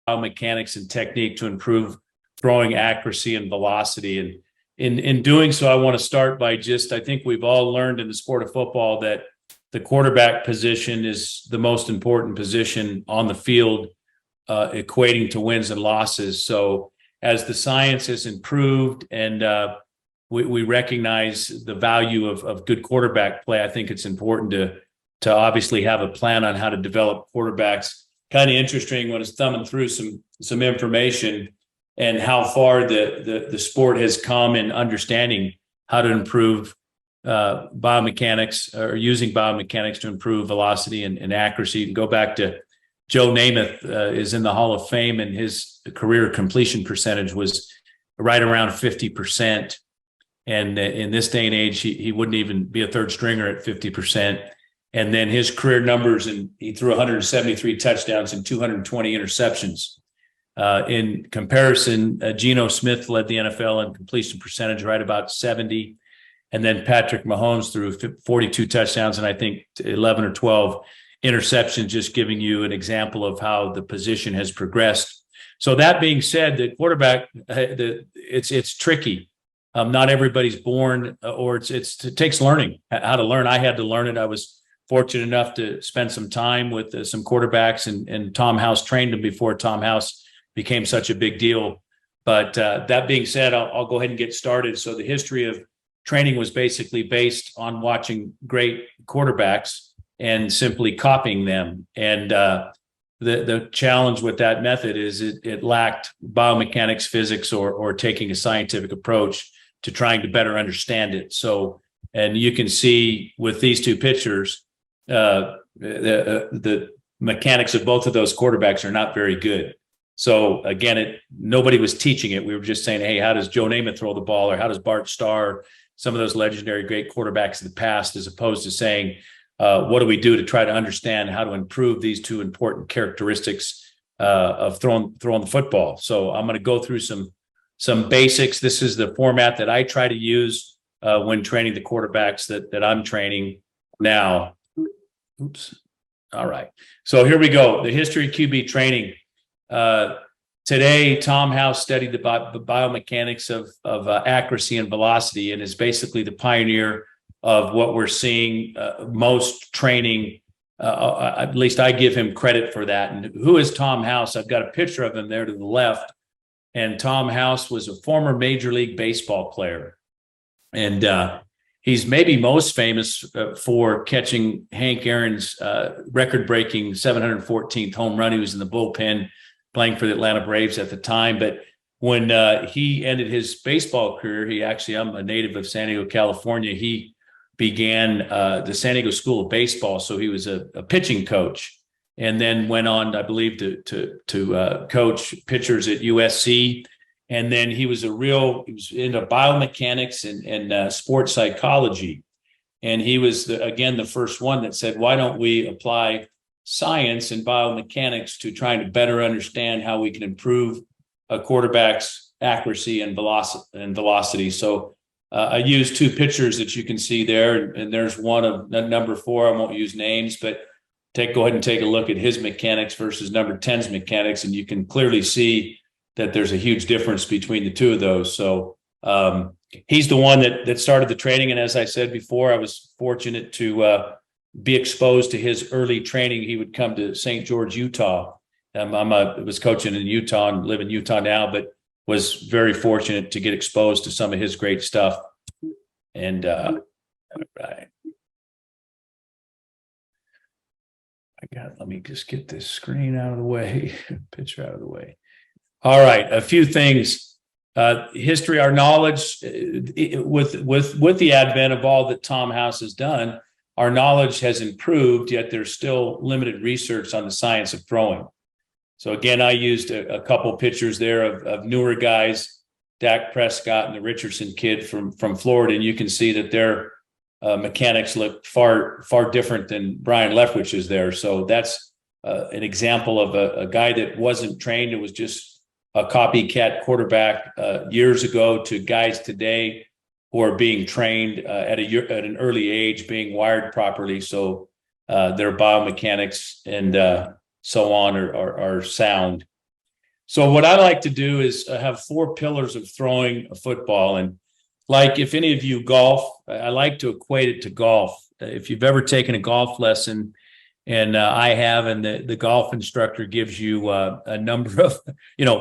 biomechanics and technique to improve throwing accuracy and velocity. And in doing so, I want to start by I think we've all learned in the sport of football that the quarterback position is the most important position on the field, equating to wins and losses. So as the science has improved and we recognize the value of good quarterback play, I think it's important to obviously have a plan on how to develop quarterbacks. Kind of interesting when I was thumbing through some information and how far the sport has come in understanding how to improve biomechanics, or using biomechanics to improve velocity and accuracy. You can go back to Joe Namath is in the Hall of Fame, and his career completion percentage was right around 50%. And in this day and age, he wouldn't even be a third stringer at 50%. And then his career numbers, and he threw 173 touchdowns and 220 interceptions. In comparison, Geno Smith led the NFL in completion percentage, right about 70. And then Patrick Mahomes threw 42 touchdowns and I think 11 or 12 interceptions, just giving you an example of how the position has progressed. So that being said, the quarterback, it's tricky. Not everybody's born, or it takes learning how to learn. I had to learn it. I was fortunate enough to spend some time with some quarterbacks, and Tom House trained them before Tom House became such a big deal. But that being said, I'll go ahead and get started. So the history of training was basically based on watching great quarterbacks and simply copying them. And the challenge with that method is it lacked biomechanics, physics, or taking a scientific approach to trying to better understand it. So, and you can see with these two pictures, the mechanics of both of those quarterbacks are not very good. So again, nobody was teaching it. We were just saying, hey, how does Joe Namath throw the ball, or how does Bart Starr, some of those legendary great quarterbacks of the past, as opposed to saying, what do we do to try to understand how to improve these two important characteristics of throwing the football? So I'm going to go through some basics. This is the format that I try to use when training the quarterbacks that I'm training now. Oops. All right. So here we go. The history of QB training. Today, Tom House studied the biomechanics of accuracy and velocity, and is basically the pioneer of what we're seeing most training. At least I give him credit for that. And who is Tom House? I've got a picture of him there to the left. And Tom House was a former Major League Baseball player. And he's maybe most famous for catching Hank Aaron's record-breaking 714th home run. He was in the bullpen playing for the Atlanta Braves at the time. But when he ended his baseball career, I'm a native of San Diego, California. He began the San Diego School of Baseball. So he was a pitching coach, and then went on, I believe, to coach pitchers at USC. And then he was into biomechanics and sports psychology. And he was, the first one that said, why don't we apply science and biomechanics to trying to better understand how we can improve a quarterback's accuracy and velocity. So I used two pictures that you can see there, and there's one of number 4. I won't use names, but go ahead and take a look at his mechanics versus number 10's mechanics, and you can clearly see that there's a huge difference between the two of those. So he's the one that started the training. And as I said before, I was fortunate to be exposed to his early training. He would come to St. George, Utah. I was coaching in Utah and live in Utah now, but was very fortunate to get exposed to some of his great stuff. And all right. Let me just get this screen out of the way, picture out of the way. All right, a few things. History, our knowledge, with the advent of all that Tom House has done, our knowledge has improved, yet there's still limited research on the science of throwing. So again, I used a couple pictures there of newer guys, Dak Prescott and the Richardson kid from Florida, and you can see that their mechanics look far different than Brian Leftwich's there. So that's an example of a guy that wasn't trained. It was just a copycat quarterback years ago, to guys today who are being trained at an early age, being wired properly, so their biomechanics and so on are sound. So what I like to do is have four pillars of throwing a football. And like if any of you golf, I like to equate it to golf. If you've ever taken a golf lesson, and I have, and the golf instructor gives you a number of,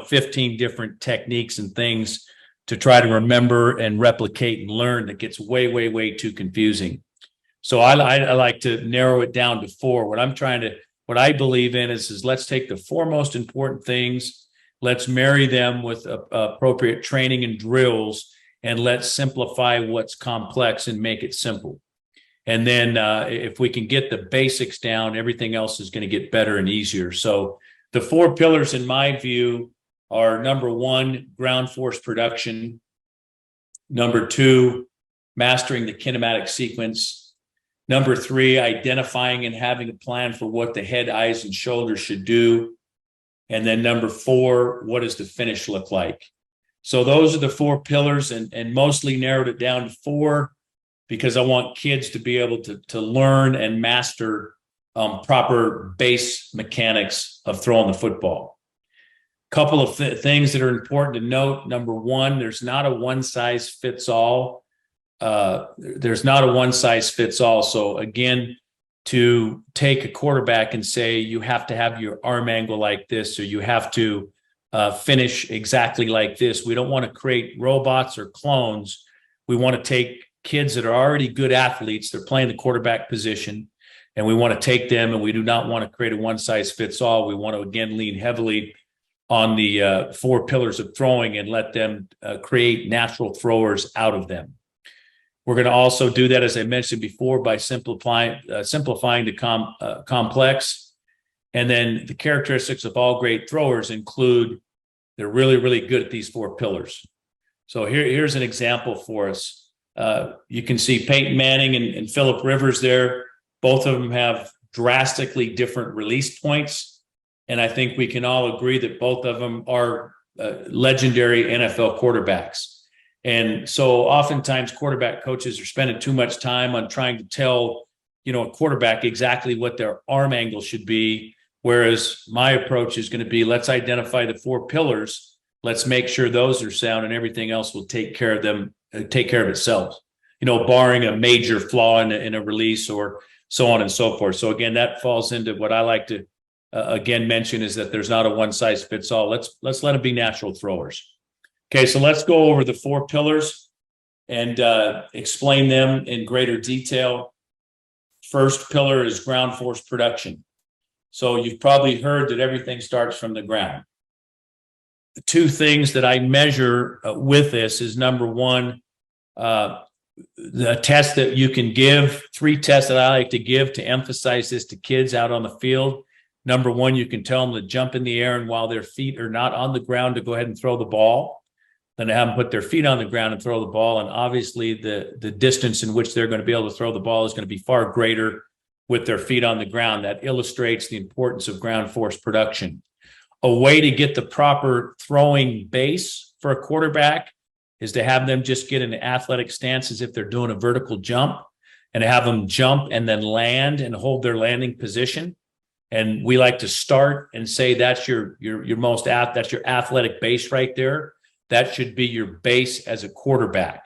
15 different techniques and things to try to remember and replicate and learn, that gets way, way, way too confusing. So I like to narrow it down to four. What I believe in is let's take the four most important things, let's marry them with appropriate training and drills, and let's simplify what's complex and make it simple. And then if we can get the basics down, everything else is going to get better and easier. So the four pillars, in my view, are: number one, ground force production; number two, mastering the kinematic sequence; number three, identifying and having a plan for what the head, eyes, and shoulders should do; and then number four, what does the finish look like? So those are the four pillars, and mostly narrowed it down to four, because I want kids to be able to learn and master proper base mechanics of throwing the football. Couple of things that are important to note. Number one, there's not a one size fits all. There's not a one size fits all. So again, to take a quarterback and say you have to have your arm angle like this, or you have to finish exactly like this. We don't want to create robots or clones. We want to take kids that are already good athletes, they're playing the quarterback position, and we want to take them, and we do not want to create a one size fits all. We want to, again, lean heavily on the four pillars of throwing and let them create natural throwers out of them. We're going to also do that, as I mentioned before, by simplifying the complex. And then the characteristics of all great throwers include they're really, really good at these four pillars. So here's an example for us. You can see Peyton Manning and Phillip Rivers there. Both of them have drastically different release points. And I think we can all agree that both of them are legendary NFL quarterbacks. And so oftentimes quarterback coaches are spending too much time on trying to tell, a quarterback exactly what their arm angle should be. Whereas my approach is going to be, let's identify the four pillars. Let's make sure those are sound, and everything else will take care of itself, barring a major flaw in a release or so on and so forth. So again, that falls into what I like to again mention, is that there's not a one size fits all. Let's let them be natural throwers. Okay, so let's go over the four pillars and explain them in greater detail. First pillar is ground force production. So you've probably heard that everything starts from the ground. The two things that I measure with this is, number one, the test that you can give, three tests that I like to give to emphasize this to kids out on the field. Number one, you can tell them to jump in the air, and while their feet are not on the ground, to go ahead and throw the ball. Then to have them put their feet on the ground and throw the ball. And obviously the distance in which they're going to be able to throw the ball is going to be far greater with their feet on the ground. That illustrates the importance of ground force production. A way to get the proper throwing base for a quarterback is to have them just get in an athletic stance as if they're doing a vertical jump, and to have them jump and then land and hold their landing position. And we like to start and say that's your athletic base right there. That should be your base as a quarterback.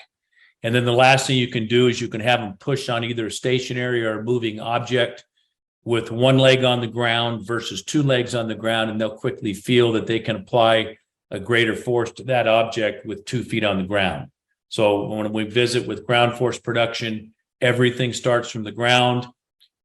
And then the last thing you can do is you can have them push on either a stationary or a moving object with one leg on the ground versus two legs on the ground, and they'll quickly feel that they can apply a greater force to that object with 2 feet on the ground. So when we visit with ground force production, everything starts from the ground.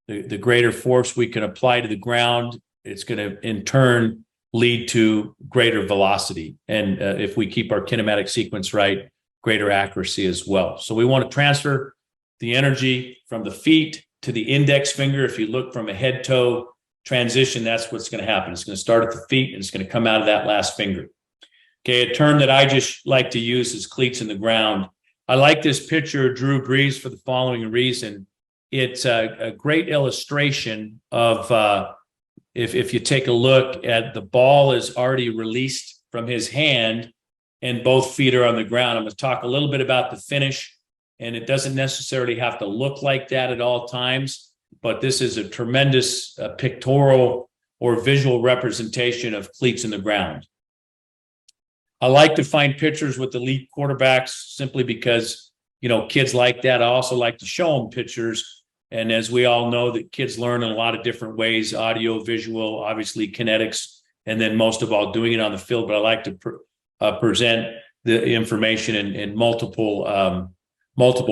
The greater force we can apply to the ground, it's going to in turn lead to greater velocity. And if we keep our kinematic sequence right, greater accuracy as well. So we want to transfer the energy from the feet to the index finger. If you look from a head toe transition, that's what's going to happen. It's going to start at the feet and it's going to come out of that last finger. Okay, a term that I just like to use is cleats in the ground. I like this picture of Drew Brees for the following reason. It's a great illustration of if you take a look at the ball is already released from his hand and both feet are on the ground. I'm going to talk a little bit about the finish, and it doesn't necessarily have to look like that at all times, but this is a tremendous pictorial or visual representation of cleats in the ground. I like to find pictures with elite quarterbacks simply because, kids like that. I also like to show them pictures. And as we all know, that kids learn in a lot of different ways, audio, visual, obviously kinetics, and then most of all doing it on the field. But I like to present the information in multiple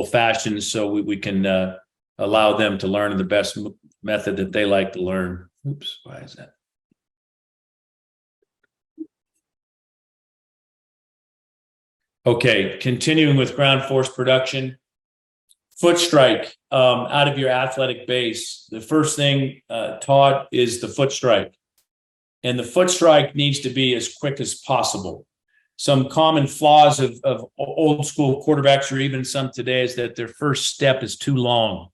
fashions so we can allow them to learn in the best method that they like to learn. Oops, why is that? Okay, continuing with ground force production. Foot strike out of your athletic base. The first thing taught is the foot strike. And the foot strike needs to be as quick as possible. Some common flaws of old school quarterbacks, or even some today, is that their first step is too long.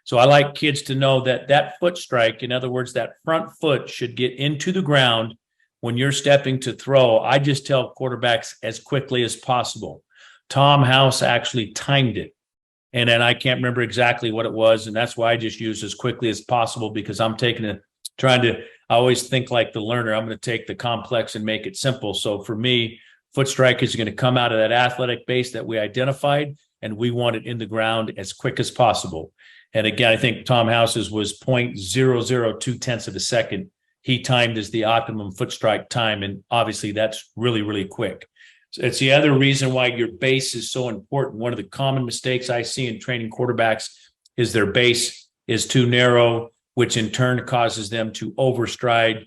So I like kids to know that that foot strike, in other words, that front foot should get into the ground when you're stepping to throw. I just tell quarterbacks as quickly as possible. Tom House actually timed it. And then I can't remember exactly what it was. And that's why I just use as quickly as possible, because I'm I always think like the learner. I'm going to take the complex and make it simple. So for me, foot strike is going to come out of that athletic base that we identified, and we want it in the ground as quick as possible. And again, I think Tom House's was 0.002 tenths of a second. He timed as the optimum foot strike time. And obviously that's really, really quick. So it's the other reason why your base is so important. One of the common mistakes I see in training quarterbacks is their base is too narrow, which in turn causes them to overstride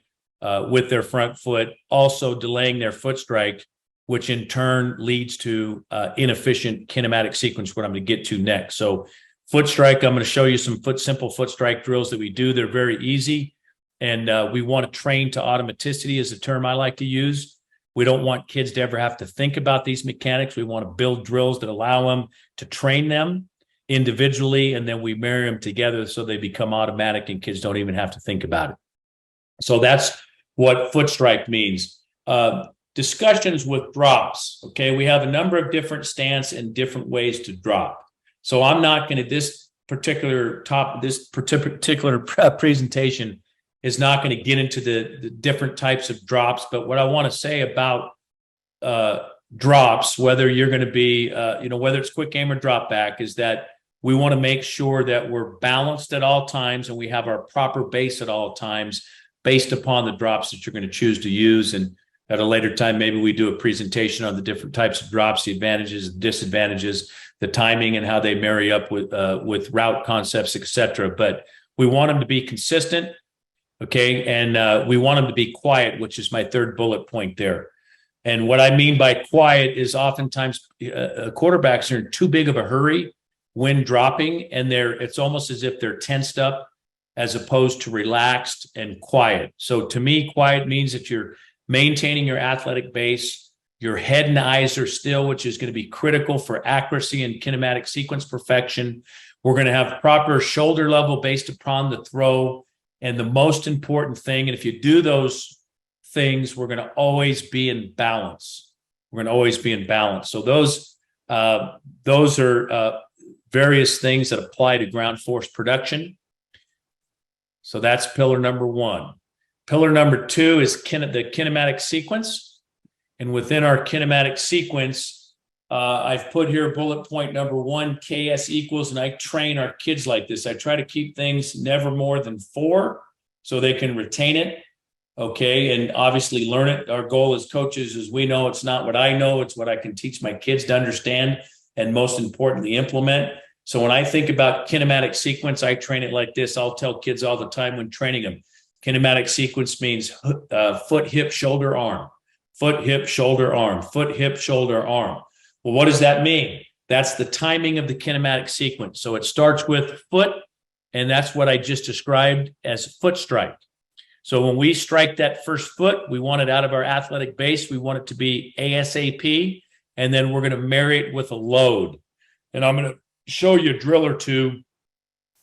with their front foot, also delaying their foot strike, which in turn leads to inefficient kinematic sequence, what I'm going to get to next. So foot strike, I'm going to show you some simple foot strike drills that we do. They're very easy. And we want to train to automaticity is a term I like to use. We don't want kids to ever have to think about these mechanics. We want to build drills that allow them to train them individually, and then we marry them together so they become automatic and kids don't even have to think about it. So that's what foot strike means. Discussions with drops. Okay, we have a number of different stance and different ways to drop. So I'm not going to this particular presentation is not going to get into the different types of drops. But what I want to say about drops, whether you're going to be, whether it's quick game or drop back, is that we want to make sure that we're balanced at all times and we have our proper base at all times based upon the drops that you're going to choose to use. And at a later time, maybe we do a presentation on the different types of drops, the advantages, the disadvantages, the timing, and how they marry up with route concepts, etc. But we want them to be consistent. Okay. And we want them to be quiet, which is my third bullet point there. And what I mean by quiet is oftentimes quarterbacks are in too big of a hurry when dropping, and it's almost as if they're tensed up as opposed to relaxed and quiet. So to me, quiet means that you're maintaining your athletic base, your head and eyes are still, which is going to be critical for accuracy and kinematic sequence perfection. We're going to have proper shoulder level based upon the throw. And the most important thing, and if you do those things, we're going to always be in balance. We're going to always be in balance. So those are various things that apply to ground force production. So that's pillar number one. Pillar number two is the kinematic sequence. And within our kinematic sequence, I've put here bullet point number one, KS equals, and I train our kids like this. I try to keep things never more than 4 so they can retain it. Okay. And obviously learn it. Our goal as coaches is we know it's not what I know, it's what I can teach my kids to understand and most importantly, implement. So when I think about kinematic sequence, I train it like this. I'll tell kids all the time when training them, kinematic sequence means foot, hip, shoulder, arm, foot, hip, shoulder, arm, foot, hip, shoulder, arm. Well, what does that mean? That's the timing of the kinematic sequence. So it starts with foot, and that's what I just described as foot strike. So when we strike that first foot, we want it out of our athletic base. We want it to be ASAP, and then we're going to marry it with a load. And I'm going to show you a drill or two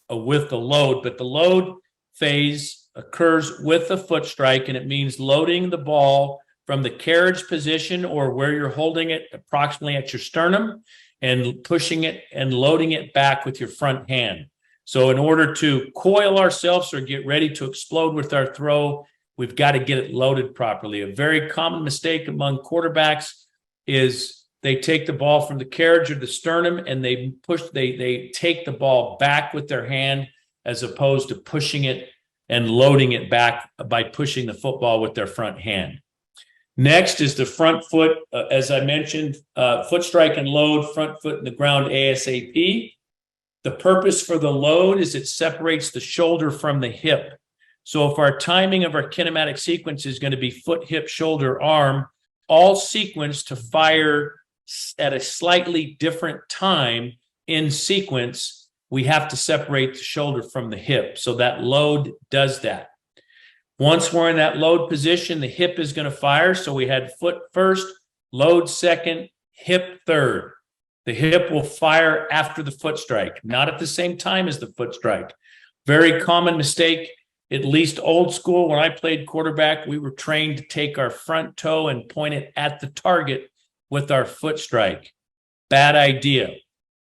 with the load, but the load phase occurs with the foot strike, and it means loading the ball from the carriage position or where you're holding it approximately at your sternum and pushing it and loading it back with your front hand. So in order to coil ourselves or get ready to explode with our throw, we've got to get it loaded properly. A very common mistake among quarterbacks is they take the ball from the carriage or the sternum and they take the ball back with their hand as opposed to pushing it and loading it back by pushing the football with their front hand. Next is the front foot. As I mentioned, foot strike and load, front foot in the ground ASAP. The purpose for the load is it separates the shoulder from the hip. So if our timing of our kinematic sequence is going to be foot, hip, shoulder, arm, all sequenced to fire at a slightly different time in sequence, we have to separate the shoulder from the hip. So that load does that. Once we're in that load position, the hip is going to fire. So we had foot first, load second, hip third. The hip will fire after the foot strike, not at the same time as the foot strike. Very common mistake, at least old school. When I played quarterback, we were trained to take our front toe and point it at the target with our foot strike. Bad idea,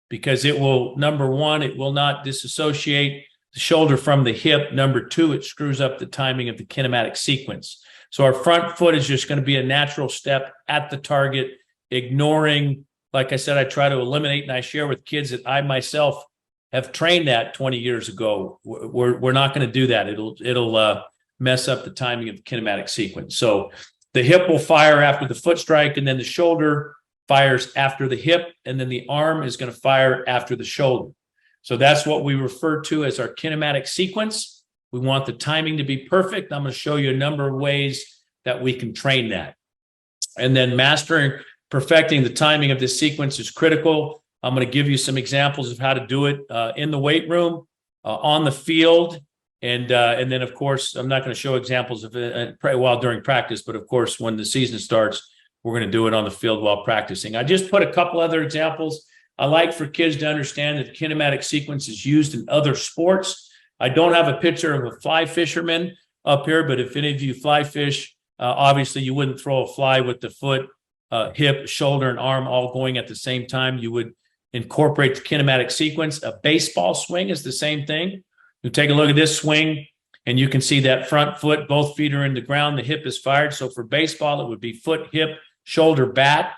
because it will, number one, it will not disassociate the shoulder from the hip. Number two, it screws up the timing of the kinematic sequence. So our front foot is just going to be a natural step at the target, ignoring, like I said, I try to eliminate, and I share with kids that I myself have trained that 20 years ago. We're not going to do that. It'll mess up the timing of the kinematic sequence. So the hip will fire after the foot strike, and then the shoulder fires after the hip, and then the arm is going to fire after the shoulder. So that's what we refer to as our kinematic sequence. We want the timing to be perfect. I'm going to show you a number of ways that we can train that. And then perfecting the timing of this sequence is critical. I'm going to give you some examples of how to do it in the weight room, on the field, and then, of course, I'm not going to show examples of it while during practice, but, of course, when the season starts, we're going to do it on the field while practicing. I just put a couple other examples. I like for kids to understand that kinematic sequence is used in other sports. I don't have a picture of a fly fisherman up here, but if any of you fly fish, obviously you wouldn't throw a fly with the foot, hip, shoulder, and arm all going at the same time. You would incorporate the kinematic sequence. A baseball swing is the same thing. You take a look at this swing, and you can see that front foot, both feet are in the ground, the hip is fired. So for baseball, it would be foot, hip, shoulder, bat.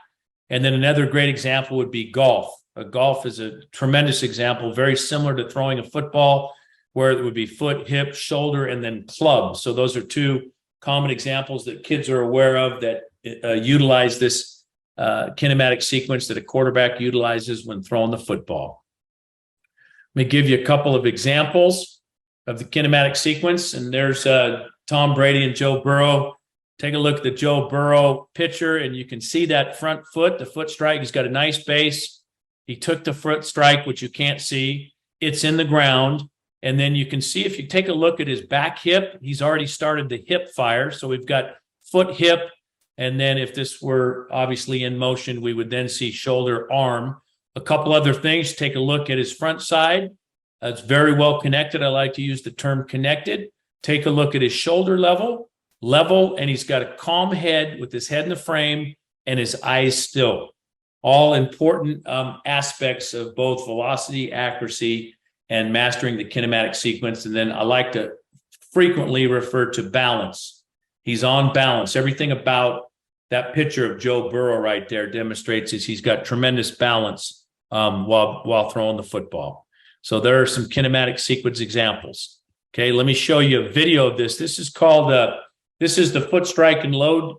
And then another great example would be golf. Golf is a tremendous example, very similar to throwing a football, where it would be foot, hip, shoulder, and then club. So those are two common examples that kids are aware of that utilize this kinematic sequence that a quarterback utilizes when throwing the football. Let me give you a couple of examples of the kinematic sequence. And there's Tom Brady and Joe Burrow. Take a look at the Joe Burrow picture, and you can see that front foot, the foot strike. He's got a nice base. He took the foot strike, which you can't see. It's in the ground. And then you can see, if you take a look at his back hip, he's already started the hip fire. So we've got foot, hip. And then if this were obviously in motion, we would then see shoulder, arm. A couple other things. Take a look at his front side. It's very well connected. I like to use the term connected. Take a look at his shoulder level, and he's got a calm head with his head in the frame and his eyes still. All important aspects of both velocity, accuracy, and mastering the kinematic sequence. And then I like to frequently refer to balance. He's on balance. Everything about that picture of Joe Burrow right there demonstrates is he's got tremendous balance while throwing the football. So there are some kinematic sequence examples. Okay, let me show you a video of this. This is called this is the foot strike and load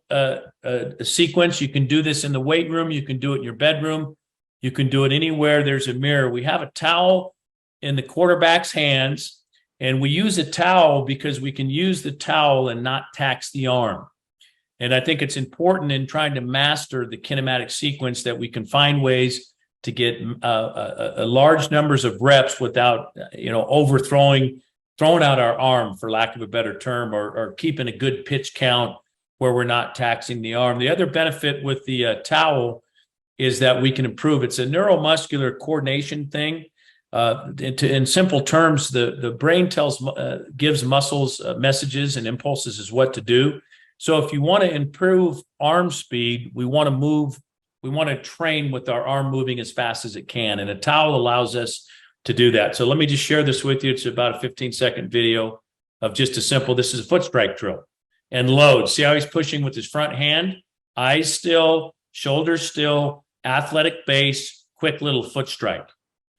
sequence. You can do this in the weight room. You can do it in your bedroom. You can do it anywhere there's a mirror. We have a towel in the quarterback's hands, and we use a towel because we can use the towel and not tax the arm. And I think it's important in trying to master the kinematic sequence that we can find ways to get large numbers of reps without, throwing out our arm, for lack of a better term, or keeping a good pitch count where we're not taxing the arm. The other benefit with the towel is that we can improve. It's a neuromuscular coordination thing. In simple terms, the brain gives muscles messages and impulses as what to do. So if you want to improve arm speed, we want to train with our arm moving as fast as it can. And a towel allows us to do that. So let me just share this with you. It's about a 15-second video of just a simple, this is a foot strike drill and load. See how he's pushing with his front hand, eyes still, shoulders still, athletic base, quick little foot strike.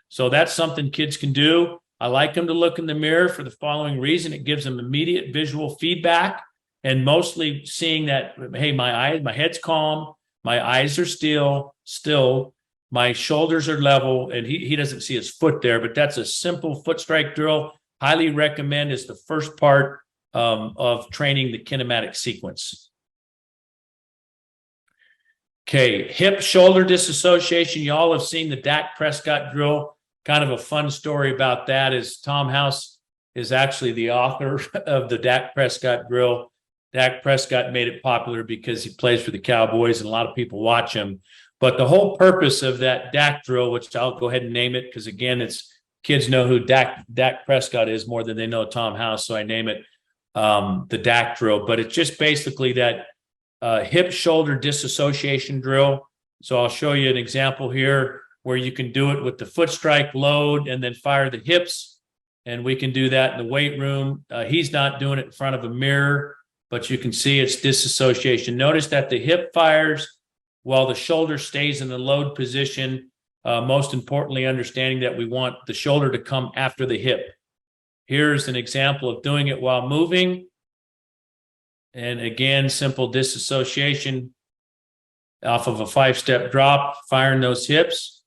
So that's something kids can do. I like them to look in the mirror for the following reason. It gives them immediate visual feedback and mostly seeing that, hey, my head's calm, my eyes are still, my shoulders are level, and he doesn't see his foot there, but that's a simple foot strike drill. Highly recommend is the first part of training the kinematic sequence. Okay, hip shoulder disassociation. Y'all have seen the Dak Prescott drill. Kind of a fun story about that is Tom House is actually the author of the Dak Prescott drill. Dak Prescott made it popular because he plays for the Cowboys and a lot of people watch him. But the whole purpose of that Dak drill, which I'll go ahead and name it because, again, it's kids know who Dak Prescott is more than they know Tom House, so I name it the Dak drill. But it's just basically that hip shoulder disassociation drill. So I'll show you an example here where you can do it with the foot strike, load, and then fire the hips. And we can do that in the weight room. He's not doing it in front of a mirror, but you can see it's disassociation. Notice that the hip fires while the shoulder stays in the load position. Most importantly, understanding that we want the shoulder to come after the hip. Here's an example of doing it while moving. And again, simple disassociation off of a 5-step drop, firing those hips,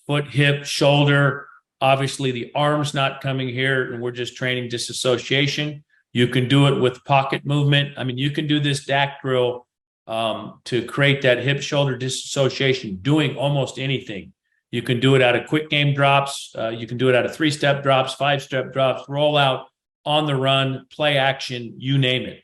foot, hip, shoulder. Obviously, the arm's not coming here, and we're just training disassociation. You can do it with pocket movement. I mean, you can do this Dak drill to create that hip shoulder disassociation doing almost anything. You can do it out of quick game drops. You can do it out of 3-step drops, 5-step drops, roll out, on the run, play action, you name it.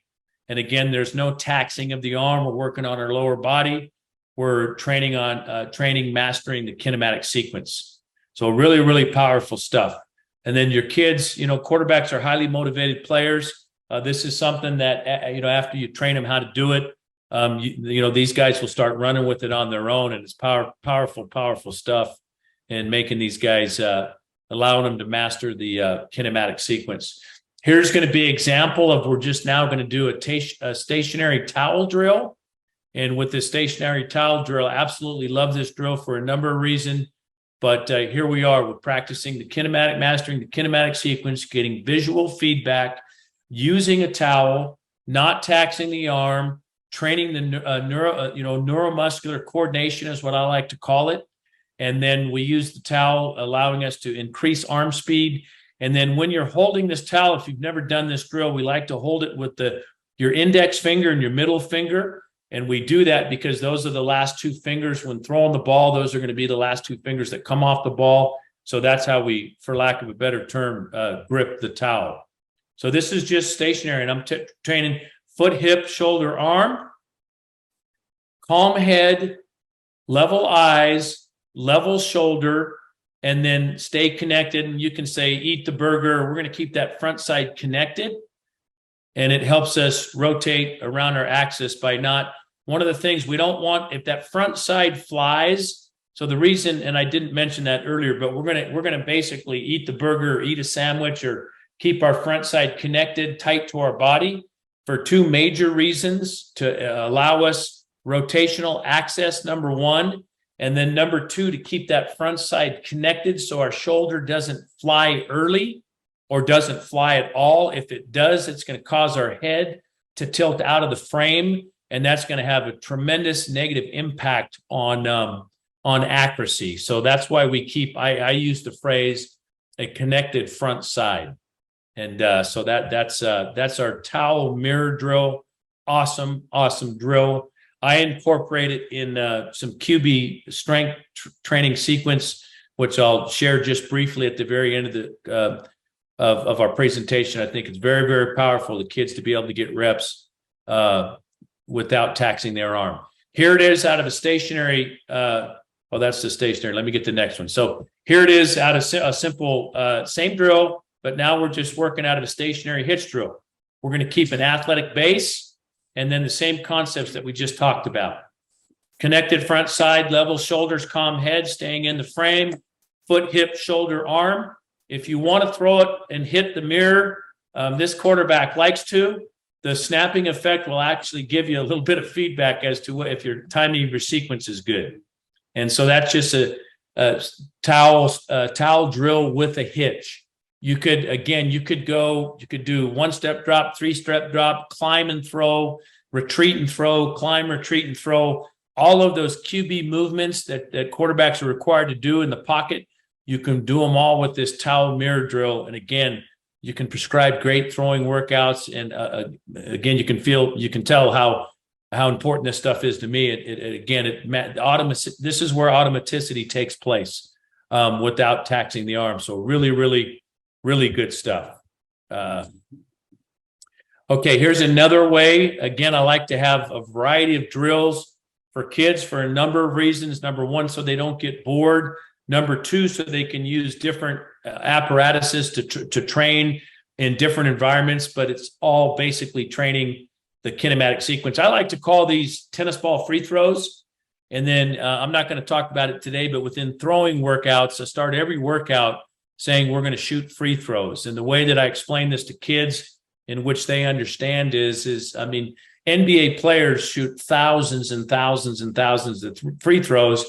And again, there's no taxing of the arm. We're working on our lower body. We're training mastering the kinematic sequence. So really, really powerful stuff. And then your kids, quarterbacks are highly motivated players. This is something that, after you train them how to do it, these guys will start running with it on their own, and it's powerful stuff in making these guys, allowing them to master the kinematic sequence. Here's going to be an example of we're just now going to do a stationary towel drill. And with this stationary towel drill, I absolutely love this drill for a number of reasons. But here we are, we're practicing mastering the kinematic sequence, getting visual feedback, using a towel, not taxing the arm, training the neuromuscular coordination is what I like to call it. And then we use the towel, allowing us to increase arm speed. And then when you're holding this towel, if you've never done this drill, we like to hold it with your index finger and your middle finger. And we do that because those are the last 2 fingers when throwing the ball. Those are going to be the last 2 fingers that come off the ball. So that's how we, for lack of a better term, grip the towel. So this is just stationary, and I'm training foot, hip, shoulder, arm, calm head, level eyes, level shoulder, and then stay connected. And you can say, eat the burger. We're going to keep that front side connected. And it helps us rotate around our axis by not, one of the things we don't want, if that front side flies. So the reason, and I didn't mention that earlier, but we're going to basically eat the burger, or eat a sandwich, or keep our front side connected tight to our body for 2 major reasons: to allow us rotational access, number 1, and then number 2, to keep that front side connected so our shoulder doesn't fly early or doesn't fly at all. If it does, it's going to cause our head to tilt out of the frame, and that's going to have a tremendous negative impact on accuracy. So that's why we keep, I use the phrase, a connected front side. And so that's our towel mirror drill. Awesome drill. I incorporate it in some QB strength training sequence, which I'll share just briefly at the very end of the of our presentation. I think it's very, very powerful, the kids to be able to get reps without taxing their arm. Here it is out of a stationary, that's the stationary. Let me get the next one. So here it is out of a simple, same drill, but now we're just working out of a stationary hitch drill. We're going to keep an athletic base, and then the same concepts that we just talked about. Connected front side, level shoulders, calm head, staying in the frame, foot, hip, shoulder, arm. If you want to throw it and hit the mirror, this quarterback likes to. the snapping effect will actually give you a little bit of feedback as to if your timing of your sequence is good. And so that's just a towel drill with a hitch. You could do 1-step drop, 3-step drop, climb and throw, retreat and throw, climb, retreat and throw. All of those QB movements that quarterbacks are required to do in the pocket, you can do them all with this towel mirror drill. And again, you can prescribe great throwing workouts. And again, you can tell how important this stuff is to me. This is where automaticity takes place without taxing the arm. So really, really, really good stuff. Okay, here's another way. Again, I like to have a variety of drills for kids for a number of reasons. Number one, so they don't get bored. Number two, so they can use different apparatuses to train in different environments, but it's all basically training the kinematic sequence. I like to call these tennis ball free throws. And then I'm not going to talk about it today, but within throwing workouts, I start every workout saying we're going to shoot free throws. And the way that I explain this to kids in which they understand is NBA players shoot thousands and thousands and thousands of free throws.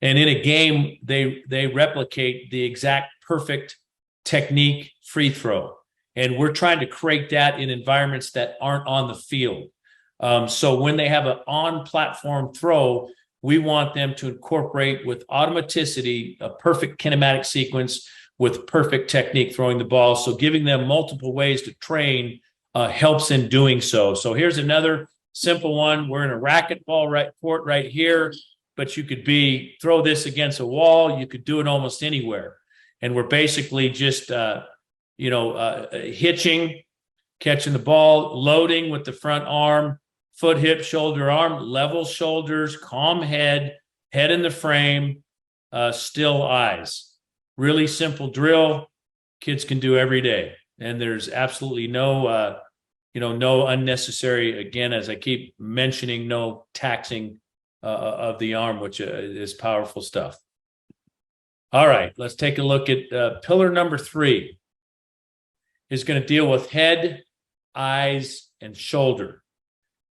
And in a game, they replicate the exact perfect technique free throw. And we're trying to create that in environments that aren't on the field. So when they have an on-platform throw, we want them to incorporate with automaticity a perfect kinematic sequence with perfect technique throwing the ball. So giving them multiple ways to train helps in doing so. So here's another simple one. We're in a racquetball court right here, but you could throw this against a wall. You could do it almost anywhere. And we're basically just, hitching, catching the ball, loading with the front arm, foot, hip, shoulder, arm, level shoulders, calm head in the frame, still eyes. Really simple drill. Kids can do every day. And there's absolutely no unnecessary, again, as I keep mentioning, no taxing of the arm, which is powerful stuff. All right, let's take a look at pillar number 3. Is going to deal with head, eyes, and shoulder.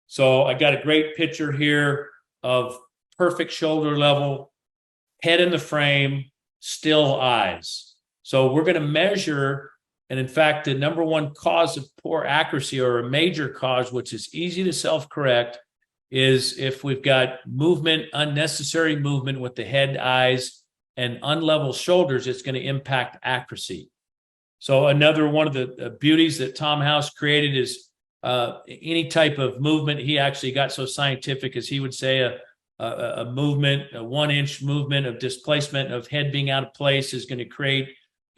So I got a great picture here of perfect shoulder level, head in the frame, still eyes. So we're going to measure, and in fact, the number one cause of poor accuracy, or a major cause, which is easy to self-correct, is if we've got movement, unnecessary movement with the head, eyes, and unlevel shoulders, it's going to impact accuracy. So another one of the beauties that Tom House created is any type of movement. He actually got so scientific as he would say a movement, a 1-inch movement of displacement of head being out of place is going to create,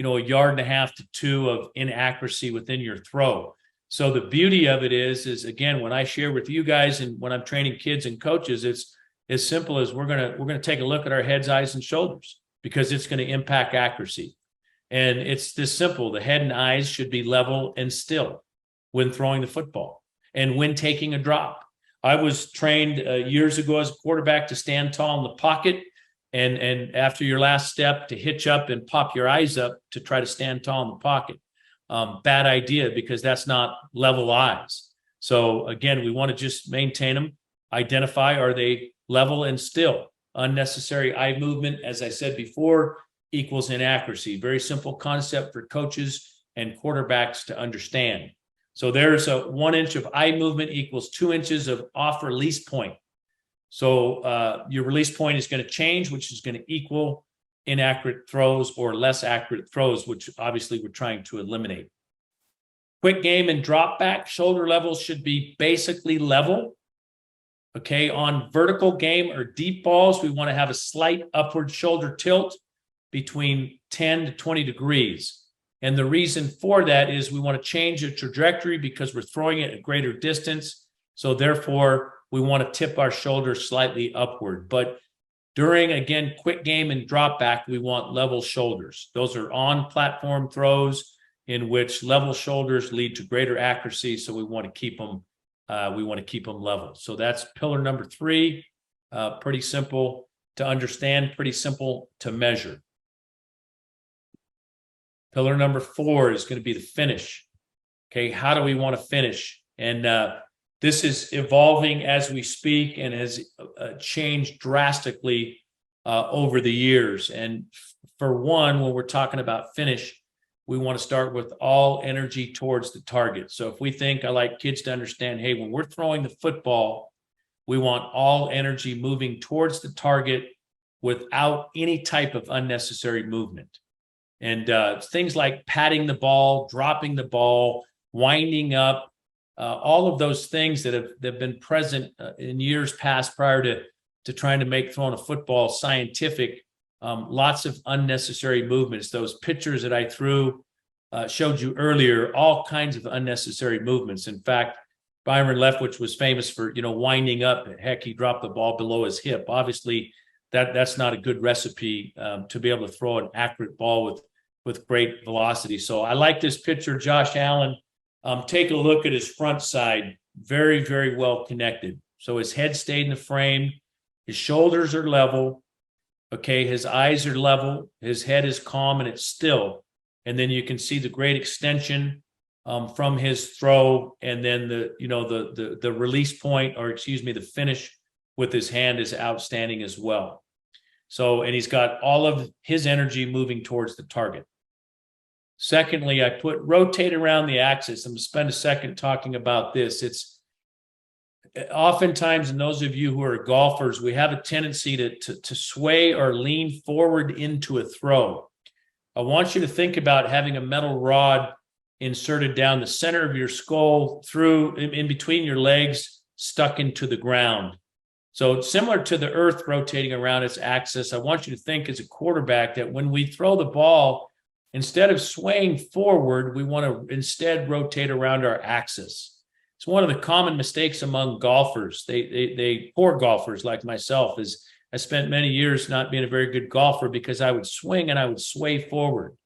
1.5 yards to 2 of inaccuracy within your throw. So the beauty of it is again, when I share with you guys and when I'm training kids and coaches, it's as simple as we're going to take a look at our heads, eyes, and shoulders because it's going to impact accuracy. And it's this simple. The head and eyes should be level and still when throwing the football and when taking a drop. I was trained years ago as a quarterback to stand tall in the pocket and after your last step to hitch up and pop your eyes up to try to stand tall in the pocket. Bad idea because that's not level eyes. So again, we want to just maintain them, identify, are they level and still? Unnecessary eye movement, as I said before, equals inaccuracy. Very simple concept for coaches and quarterbacks to understand. So there's a 1 inch of eye movement equals 2 inches of off release point. So your release point is going to change, which is going to equal inaccurate throws or less accurate throws, which obviously we're trying to eliminate. Quick game and drop back, shoulder levels should be basically level. Okay, on vertical game or deep balls, we want to have a slight upward shoulder tilt between 10 to 20 degrees. And the reason for that is we want to change the trajectory because we're throwing it at a greater distance. So therefore, we want to tip our shoulder slightly upward. But during, again, quick game and drop back, we want level shoulders. Those are on platform throws in which level shoulders lead to greater accuracy. So we want to keep them level. So that's pillar number 3. Pretty simple to understand, pretty simple to measure. Pillar number 4 is going to be the finish. Okay, how do we want to finish? And this is evolving as we speak and has changed drastically over the years. And for one, when we're talking about finish, we want to start with all energy towards the target. So if we think, I like kids to understand, hey, when we're throwing the football, we want all energy moving towards the target without any type of unnecessary movement. And things like patting the ball, dropping the ball, winding up, all of those things that have been present in years past prior to trying to make throwing a football scientific. Lots of unnecessary movements. Those pictures that I threw showed you earlier, all kinds of unnecessary movements. In fact, Byron Leftwich was famous for, winding up. Heck, he dropped the ball below his hip. Obviously, that's not a good recipe to be able to throw an accurate ball with great velocity. So I like this picture, Josh Allen. Take a look at his front side. Very, very well connected. So his head stayed in the frame. His shoulders are level. Okay, his eyes are level. His head is calm and it's still. And then you can see the great extension from his throw, and then the release point, or excuse me, the finish with his hand is outstanding as well. So, and he's got all of his energy moving towards the target. Secondly, I put rotate around the axis. I'm going to spend a second talking about this. It's oftentimes, and those of you who are golfers, we have a tendency to sway or lean forward into a throw. I want you to think about having a metal rod inserted down the center of your skull, through in between your legs, stuck into the ground. So similar to the earth rotating around its axis, I want you to think as a quarterback that when we throw the ball, instead of swaying forward, we want to instead rotate around our axis. It's one of the common mistakes among golfers. They poor golfers like myself, is I spent many years not being a very good golfer because I would swing and I would sway forward.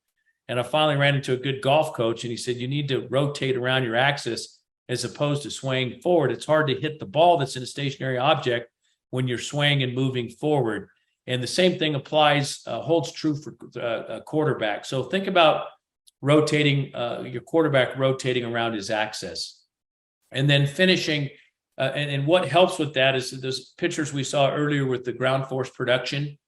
And I finally ran into a good golf coach, and he said, you need to rotate around your axis as opposed to swaying forward. It's hard to hit the ball that's in a stationary object when you're swaying and moving forward. And the same thing applies, holds true for a quarterback. So think about rotating, your quarterback rotating around his axis. And then finishing, and what helps with that is those pictures we saw earlier with the ground force production,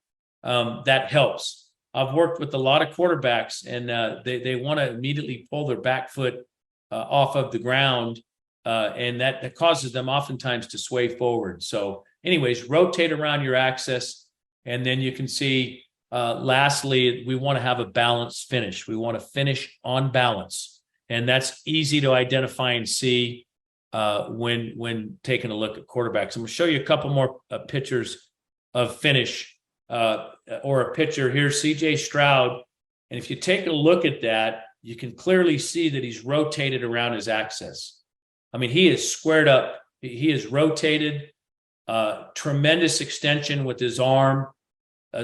that helps. I've worked with a lot of quarterbacks, and they want to immediately pull their back foot off of the ground, and that causes them oftentimes to sway forward. So anyways, rotate around your axis, and then you can see, lastly, we want to have a balanced finish. We want to finish on balance, and that's easy to identify and see when taking a look at quarterbacks. I'm going to show you a couple more pictures of finish, or a picture here, CJ Stroud. And if you take a look at that, you can clearly see that he's rotated around his axis. I mean, he is squared up. He is rotated, tremendous extension with his arm.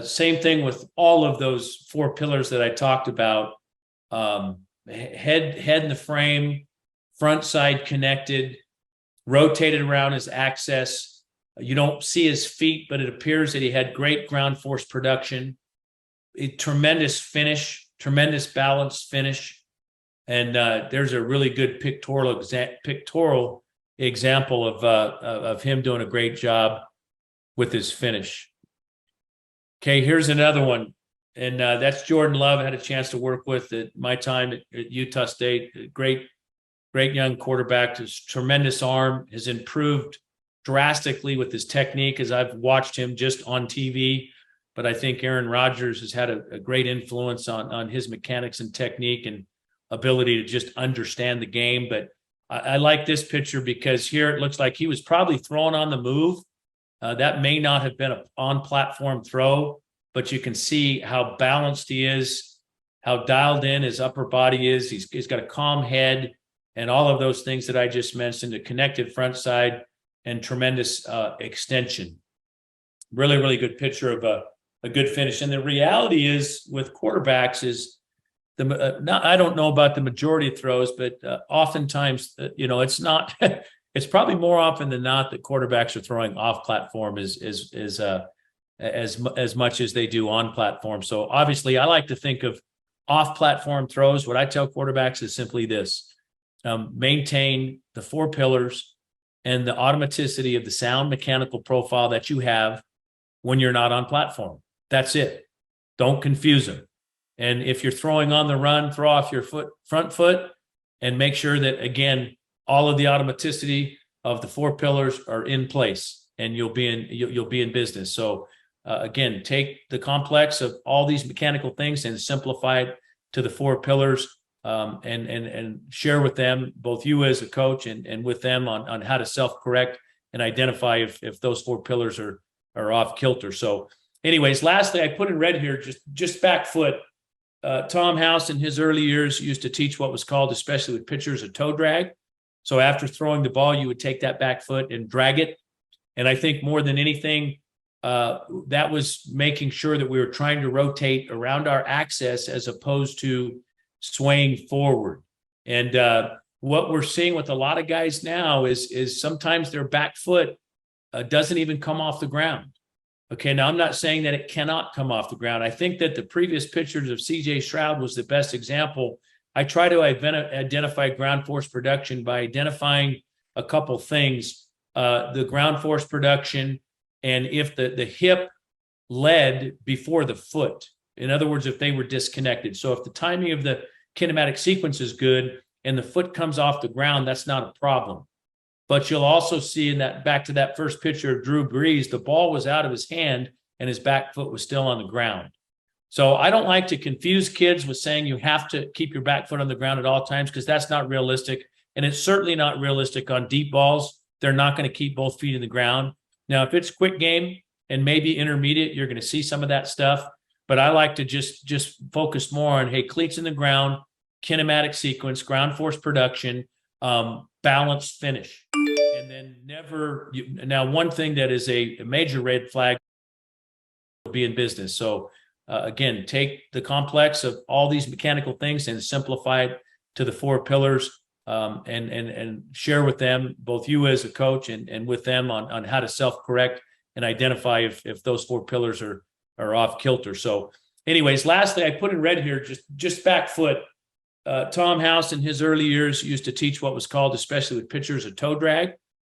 Same thing with all of those four pillars that I talked about. Head in the frame, front side connected, rotated around his axis. You don't see his feet, but it appears that he had great ground force production, a tremendous finish, tremendous balanced finish. And there's a really good pictorial example of him doing a great job with his finish. Okay, here's another one. And that's Jordan Love. I had a chance to work with at my time at Utah State. Great young quarterback. His tremendous arm has improved drastically with his technique as I've watched him just on TV. But I think Aaron Rodgers has had a great influence on his mechanics and technique and ability to just understand the game. But I like this picture because here it looks like he was probably throwing on the move. That may not have been an on-platform throw, but you can see how balanced he is, how dialed in his upper body is. He's got a calm head and all of those things that I just mentioned, a connected front side and tremendous extension. Really, really good picture of a good finish. And the reality is with quarterbacks is, I don't know about the majority of throws, but oftentimes, it's not, it's probably more often than not that quarterbacks are throwing off platform as much as they do on platform. So obviously I like to think of off platform throws. What I tell quarterbacks is simply this: maintain the four pillars, and the automaticity of the sound mechanical profile that you have when you're not on platform. That's it. Don't confuse them. And if you're throwing on the run, throw off your front foot, and make sure that, again, all of the automaticity of the four pillars are in place, and you'll be in business. So again, take the complex of all these mechanical things and simplify it to the four pillars, and share with them, both you as a coach and with them, on how to self-correct and identify if those four pillars are off kilter. So anyways, lastly, I put in red here, just back foot. Tom House in his early years used to teach what was called, especially with pitchers, a toe drag. So after throwing the ball, you would take that back foot and drag it. And I think more than anything, that was making sure that we were trying to rotate around our axis as opposed to swaying forward. And what we're seeing with a lot of guys now is sometimes their back foot doesn't even come off the ground. Okay, now I'm not saying that it cannot come off the ground. I think that the previous pictures of CJ Stroud was the best example. I try to identify ground force production by identifying a couple things, the ground force production, and if the hip led before the foot. In other words, if they were disconnected. So if the timing of the kinematic sequence is good and the foot comes off the ground, that's not a problem. But you'll also see in that, back to that first picture of Drew Brees, the ball was out of his hand and his back foot was still on the ground. So I don't like to confuse kids with saying you have to keep your back foot on the ground at all times, because that's not realistic. And it's certainly not realistic on deep balls. They're not going to keep both feet in the ground. Now, if it's quick game and maybe intermediate, you're going to see some of that stuff. But I like to just focus more on, hey, cleats in the ground, kinematic sequence, ground force production, balanced finish. And then now one thing that is a major red flag will be in business. So again, take the complex of all these mechanical things and simplify it to the four pillars, and share with them, both you as a coach and with them, on how to self-correct and identify if those four pillars are off kilter. So anyways, lastly, I put in red here, just back foot. Tom House in his early years used to teach what was called, especially with pitchers, a toe drag.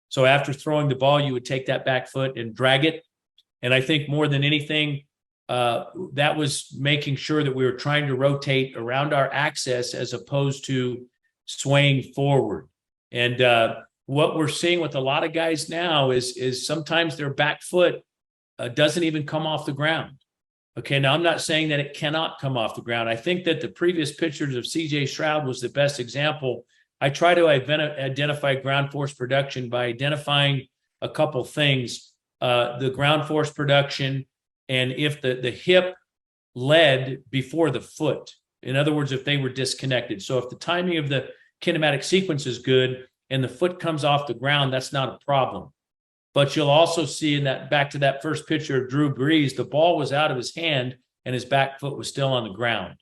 So after throwing the ball, you would take that back foot and drag it. And I think more than anything, that was making sure that we were trying to rotate around our axis as opposed to swaying forward. And what we're seeing with a lot of guys now is sometimes their back foot doesn't even come off the ground. Okay, now I'm not saying that it cannot come off the ground. I think that the previous pictures of CJ Stroud was the best example. I try to identify ground force production by identifying a couple things, the ground force production, and if the hip led before the foot. In other words, if they were disconnected. So if the timing of the kinematic sequence is good and the foot comes off the ground, that's not a problem. But you'll also see in that, back to that first picture of Drew Brees, the ball was out of his hand and his back foot was still on the ground.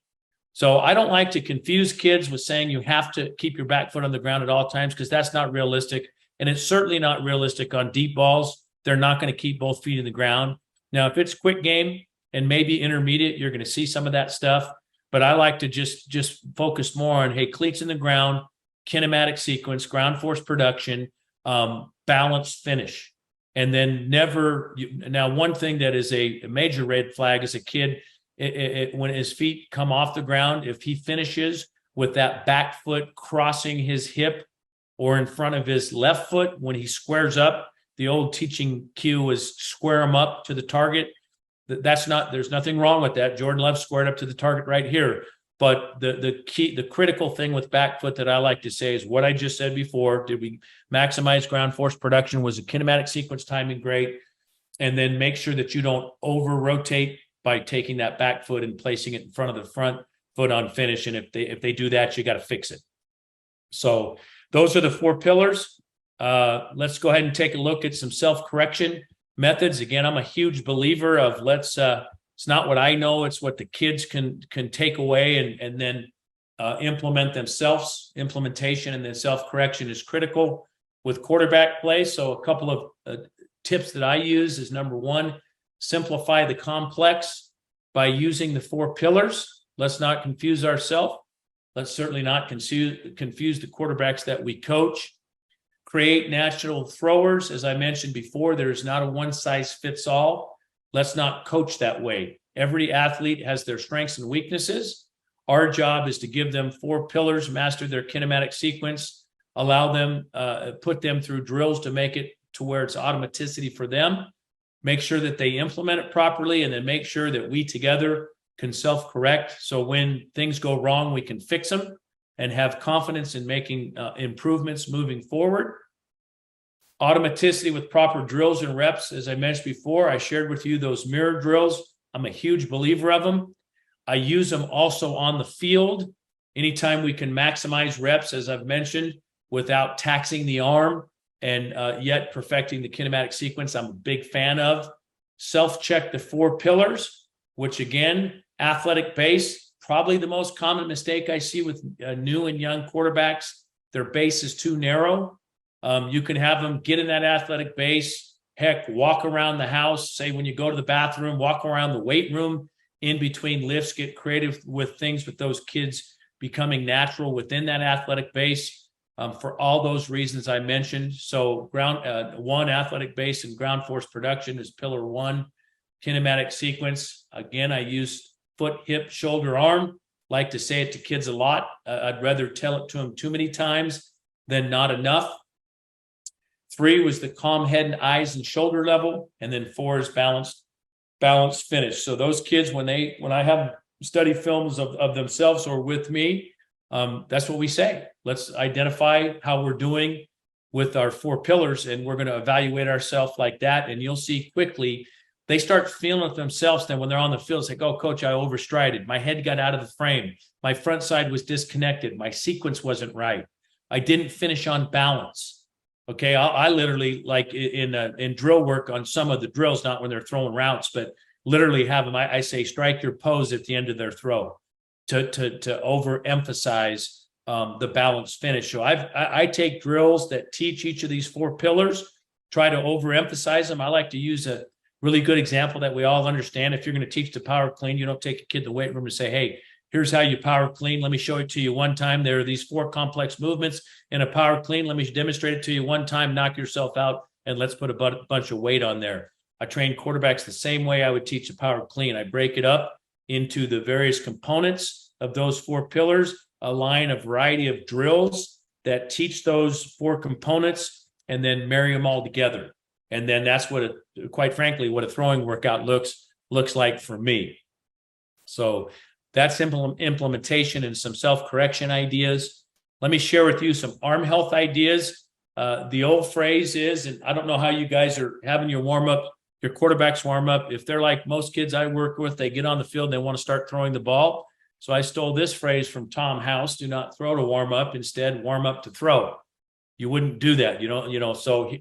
So I don't like to confuse kids with saying you have to keep your back foot on the ground at all times, because that's not realistic. And it's certainly not realistic on deep balls. They're not going to keep both feet in the ground. Now, if it's quick game and maybe intermediate, you're going to see some of that stuff. But I like to just focus more on, hey, cleats in the ground, kinematic sequence, ground force production, balanced finish. And then now one thing that is a major red flag is a kid, when his feet come off the ground, if he finishes with that back foot crossing his hip or in front of his left foot, when he squares up, the old teaching cue was square him up to the target. There's nothing wrong with that. Jordan Love squared up to the target right here. But the critical thing with back foot that I like to say is what I just said before. Did we maximize ground force production? Was the kinematic sequence timing great? And then make sure that you don't over rotate by taking that back foot and placing it in front of the front foot on finish. And if they do that, you got to fix it. So those are the four pillars. Let's go ahead and take a look at some self-correction methods. Again, I'm a huge believer of it's not what I know, it's what the kids can take away and then implement themselves. Implementation and then self-correction is critical with quarterback play. So a couple of tips that I use is, number one, simplify the complex by using the four pillars. Let's not confuse ourselves. Let's certainly not confuse the quarterbacks that we coach. create natural throwers. As I mentioned before, there's not a one size fits all. Let's not coach that way. Every athlete has their strengths and weaknesses. Our job is to give them 4 pillars, master their kinematic sequence, allow them, put them through drills to make it to where it's automaticity for them, make sure that they implement it properly, and then make sure that we together can self-correct. So when things go wrong, we can fix them and have confidence in making improvements moving forward. Automaticity with proper drills and reps. As I mentioned before, I shared with you those mirror drills. I'm a huge believer of them. I use them also on the field. Anytime we can maximize reps, as I've mentioned, without taxing the arm and yet perfecting the kinematic sequence, I'm a big fan of. Self-check the 4 pillars, which again, athletic base, probably the most common mistake I see with new and young quarterbacks. Their base is too narrow. You can have them get in that athletic base, heck, walk around the house. Say when you go to the bathroom, walk around the weight room in between lifts, get creative with things with those kids becoming natural within that athletic base for all those reasons I mentioned. So one, athletic base and ground force production is pillar 1, kinematic sequence. Again, I use foot, hip, shoulder, arm. Like to say it to kids a lot. I'd rather tell it to them too many times than not enough. 3 was the calm head and eyes and shoulder level. And then 4 is balanced finish. So those kids, when I have study films of themselves or with me, that's what we say. Let's identify how we're doing with our 4 pillars, and we're going to evaluate ourselves like that. And you'll see quickly they start feeling it themselves. Then when they're on the field, it's like, oh, coach, I overstrided. My head got out of the frame. My front side was disconnected. My sequence wasn't right. I didn't finish on balance. Okay, I literally, like in drill work on some of the drills, not when they're throwing routes, but literally have them. I say strike your pose at the end of their throw to overemphasize the balanced finish. So I take drills that teach each of these 4 pillars, try to overemphasize them. I like to use a really good example that we all understand. If you're going to teach the power clean, you don't take a kid to the weight room and say, hey, here's how you power clean. Let me show it to you one time. There are these 4 complex movements in a power clean. Let me demonstrate it to you one time, knock yourself out, and let's put a bunch of weight on there. I train quarterbacks the same way I would teach a power clean. I break it up into the various components of those 4 pillars, align a variety of drills that teach those 4 components, and then marry them all together. And then that's what, quite frankly, what a throwing workout looks like for me. So that's implementation and some self-correction ideas. Let me share with you some arm health ideas. The old phrase is, and I don't know how you guys are having your warm-up, your quarterbacks warm up. If they're like most kids I work with, they get on the field and they want to start throwing the ball. So I stole this phrase from Tom House: do not throw to warm up, instead warm up to throw. You wouldn't do that, so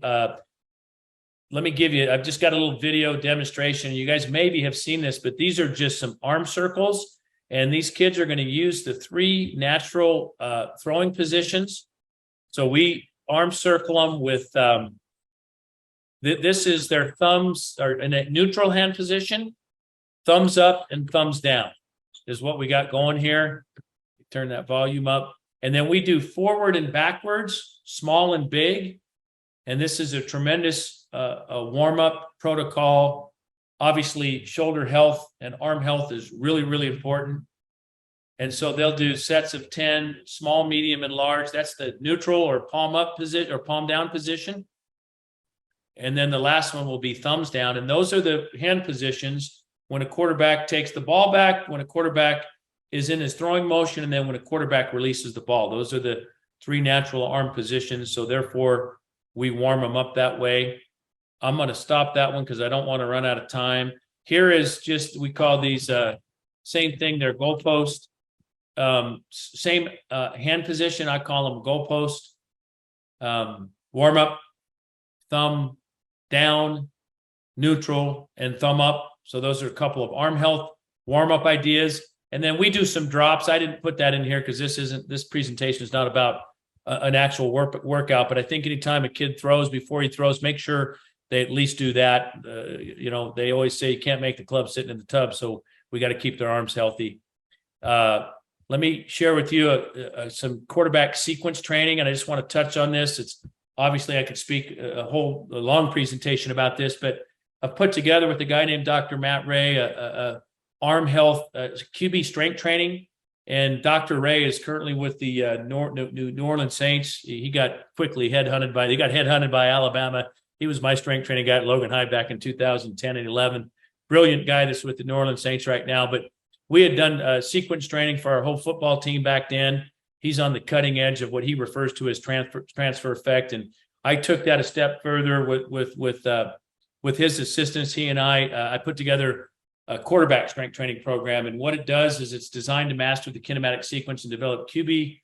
let me give you, I've just got a little video demonstration. You guys maybe have seen this, but these are just some arm circles. And these kids are going to use the 3 natural throwing positions. So we arm circle them with, this is their thumbs are in a neutral hand position. Thumbs up and thumbs down is what we got going here. Turn that volume up. And then we do forward and backwards, small and big. And this is a tremendous a warm-up protocol. Obviously, shoulder health and arm health is really, really important. And so they'll do sets of 10, small, medium, and large. That's the neutral or palm up position or palm down position. And then the last one will be thumbs down. And those are the hand positions when a quarterback takes the ball back, when a quarterback is in his throwing motion, and then when a quarterback releases the ball. Those are the 3 natural arm positions. So therefore, we warm them up that way. I'm going to stop that one because I don't want to run out of time. Here is just, we call these same thing, they're goalpost. Same hand position, I call them goalpost. Warm up, thumb down, neutral, and thumb up. So those are a couple of arm health warm-up ideas. And then we do some drops. I didn't put that in here because this presentation is not about an actual workout, but I think anytime a kid throws, before he throws, make sure they at least do that. They always say you can't make the club sitting in the tub, so we got to keep their arms healthy. Let me share with you some quarterback sequence training, and I just want to touch on this. obviously I could speak a long presentation about this, but I've put together with a guy named Dr. Matt Ray, a arm health, QB strength training. And Dr. Ray is currently with the New Orleans Saints. He got headhunted by Alabama. He was my strength training guy at Logan High back in 2010 and 11. Brilliant guy that's with the New Orleans Saints right now. But we had done sequence training for our whole football team back then. He's on the cutting edge of what he refers to as transfer effect. And I took that a step further with his assistance. He and I put together a quarterback strength training program. And what it does is it's designed to master the kinematic sequence and develop QB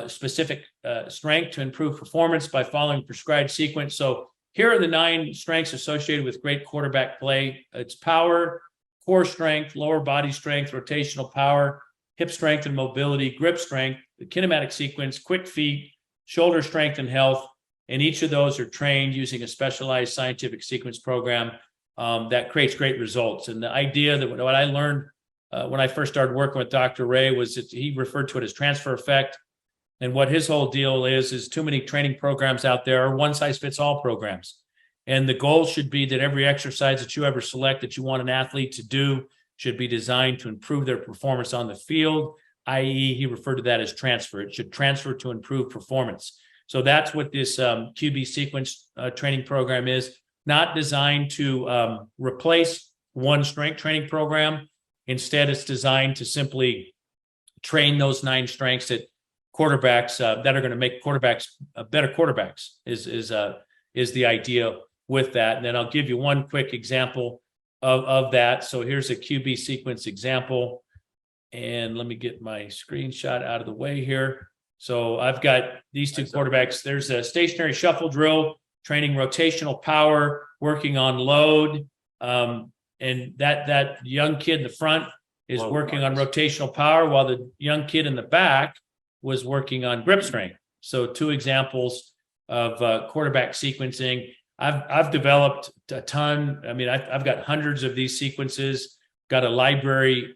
specific strength to improve performance by following prescribed sequence. So here are the 9 strengths associated with great quarterback play. It's power, core strength, lower body strength, rotational power, hip strength and mobility, grip strength, the kinematic sequence, quick feet, shoulder strength and health. And each of those are trained using a specialized scientific sequence program that creates great results. And the idea that what I learned when I first started working with Dr. Ray was that he referred to it as transfer effect. And what his whole deal is too many training programs out there are one-size-fits-all programs. And the goal should be that every exercise that you ever select that you want an athlete to do should be designed to improve their performance on the field, i.e. he referred to that as transfer. It should transfer to improve performance. So that's what this QB sequence training program is. Not designed to replace one strength training program. Instead, it's designed to simply train those 9 strengths that quarterbacks that are going to make quarterbacks better quarterbacks is the idea with that. And then I'll give you one quick example of that. So here's a QB sequence example. And let me get my screenshot out of the way here. So I've got these 2 quarterbacks. There's a stationary shuffle drill, training rotational power, working on load. And that young kid in the front is working on rotational power, while the young kid in the back was working on grip strength. So 2 examples of quarterback sequencing. I've developed a ton. I mean, I've got hundreds of these sequences, got a library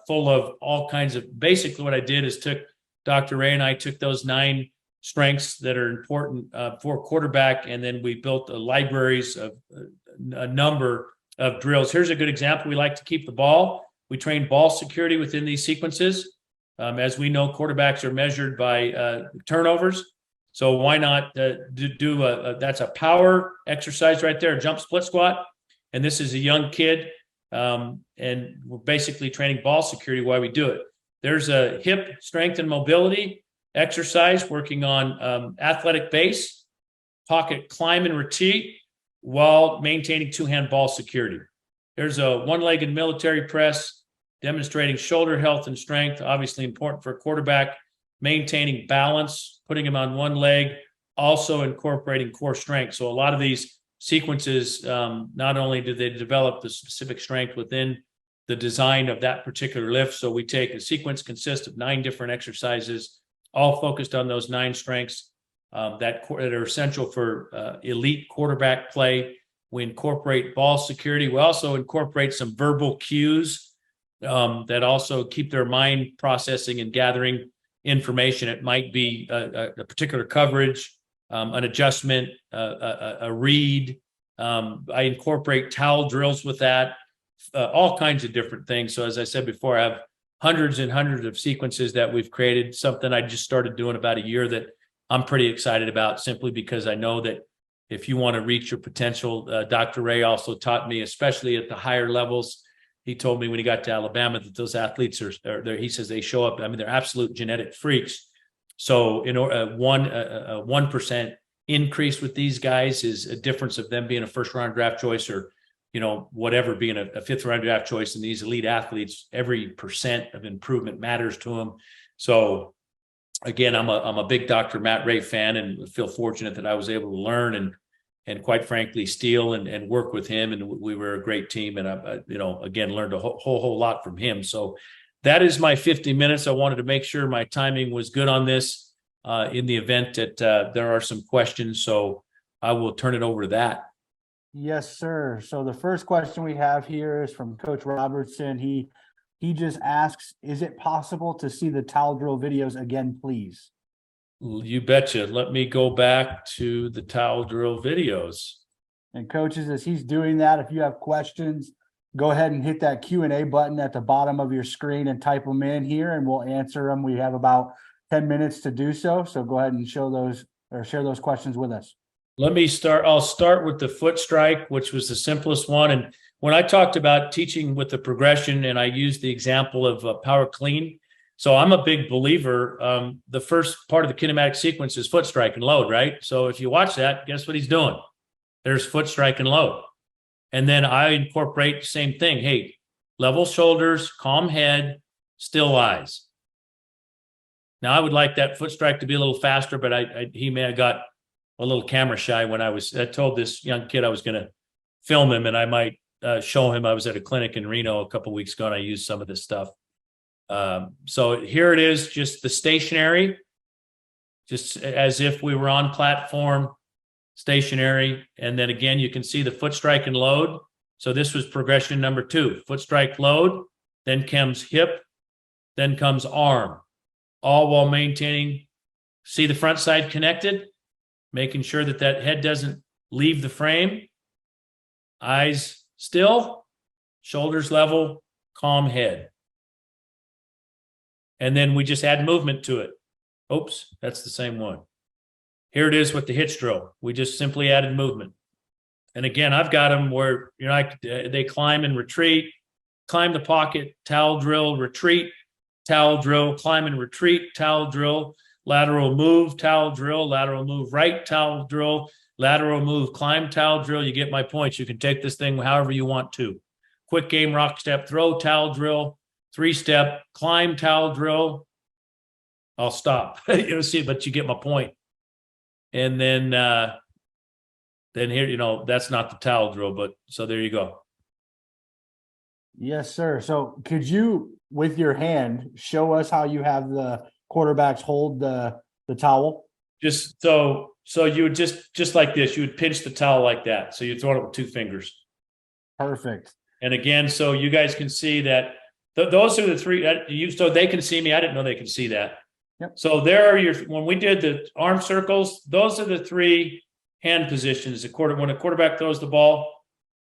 full of all kinds of, basically what I did is took Dr. Ray and I took those 9 strengths that are important for quarterback, and then we built libraries of a number of drills. Here's a good example. We like to keep the ball. We train ball security within these sequences. As we know, quarterbacks are measured by turnovers. So why not that's a power exercise right there, a jump split squat. And this is a young kid. And we're basically training ball security while we do it. There's a hip strength and mobility exercise working on athletic base, pocket climb and retreat while maintaining 2-hand ball security. There's a one-legged military press demonstrating shoulder health and strength, obviously important for a quarterback, maintaining balance, putting him on one leg, also incorporating core strength. So a lot of these sequences, not only do they develop the specific strength within the design of that particular lift. So we take a sequence consists of 9 different exercises, all focused on those 9 strengths that are essential for elite quarterback play. We incorporate ball security. We also incorporate some verbal cues that also keep their mind processing and gathering information. It might be a particular coverage, an adjustment, a read. I incorporate towel drills with that, all kinds of different things. So as I said before, I have hundreds and hundreds of sequences that we've created, something I just started doing about a year that I'm pretty excited about, simply because I know that if you want to reach your potential, Dr. Ray also taught me, especially at the higher levels, he told me when he got to Alabama that those athletes are there. He says they show up. I mean, they're absolute genetic freaks. So, a 1% increase with these guys is a difference of them being a first-round draft choice or, whatever, being a fifth-round draft choice. And these elite athletes, every percent of improvement matters to them. So, again, I'm a big Dr. Matt Ray fan, and feel fortunate that I was able to learn and quite frankly, steal and work with him. And we were a great team. And I again, learned a whole lot from him. So that is my 50 minutes. I wanted to make sure my timing was good on this in the event that there are some questions. So I will turn it over to that. Yes, sir. So the first question we have here is from Coach Robertson. He just asks, is it possible to see the towel drill videos again, please? You betcha. Let me go back to the towel drill videos. And coaches, as he's doing that, if you have questions, go ahead and hit that Q&A button at the bottom of your screen and type them in here and we'll answer them. We have about 10 minutes to do so. So go ahead and show those or share those questions with us. Let me start. I'll start with the foot strike, which was the simplest one. And when I talked about teaching with the progression, and I used the example of power clean. So I'm a big believer. The first part of the kinematic sequence is foot strike and load, right? So if you watch that, guess what he's doing? There's foot strike and load. And then I incorporate the same thing. Hey, level shoulders, calm head, still eyes. Now I would like that foot strike to be a little faster, but he may have got a little camera shy when I told this young kid I was going to film him and I might show him. I was at a clinic in Reno a couple of weeks ago and I used some of this stuff. So here it is, just the stationary, just as if we were on platform, stationary. And then again, you can see the foot strike and load. So this was progression number 2, foot strike, load, then comes hip, then comes arm, all while maintaining, see the front side connected, making sure that that head doesn't leave the frame, eyes still, shoulders level, calm head. And then we just add movement to it. Oops, that's the same one. Here it is with the hitch drill. We just simply added movement. And again, I've got them where, you know, they climb and retreat, climb the pocket, towel drill, retreat, towel drill, climb and retreat, towel drill, lateral move, towel drill, lateral move, right, towel drill, lateral move, climb, towel drill. You get my points. You can take this thing however you want to. Quick game, rock step, throw, towel drill, 3-step, climb, towel drill. I'll stop. You see, but you get my point. And then here, you know, that's not the towel drill, but so there you go. Yes, sir. So could you, with your hand, show us how you have the quarterbacks hold the towel? Just so you would just like this, you would pinch the towel like that. So you throw it with 2 fingers. Perfect. And again, so you guys can see that those are the 3 so they can see me. I didn't know they could see that. Yep. So there are when we did the arm circles, those are the 3 hand positions. When a quarterback throws the ball.